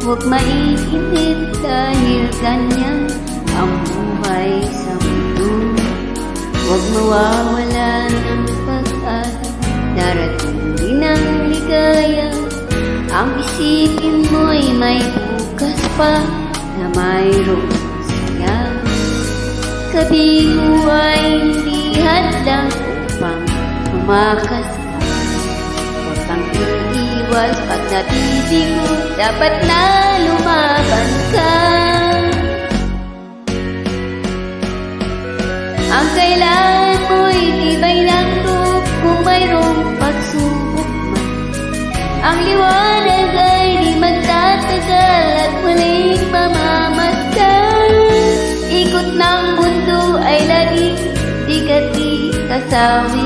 Huwag maiinip dahil ganyan ang buhay sa mundo. Huwag mawawala ng pag-asa, darating din ang ligaya. Ang isipin mo'y may bukas pa na mayroong saya. Kabigo ay hindi hadlang upang tumakas ka. Huwag kang iiwas pag nabibigo, dapat na lumaban ka. Ang kailangan mo'y tibay ng loob kung mayroong pagsubok man. Ang liwanag ay di magtatagal at muling mamamasdan. Ikot ng mundo ay laging di kasawi.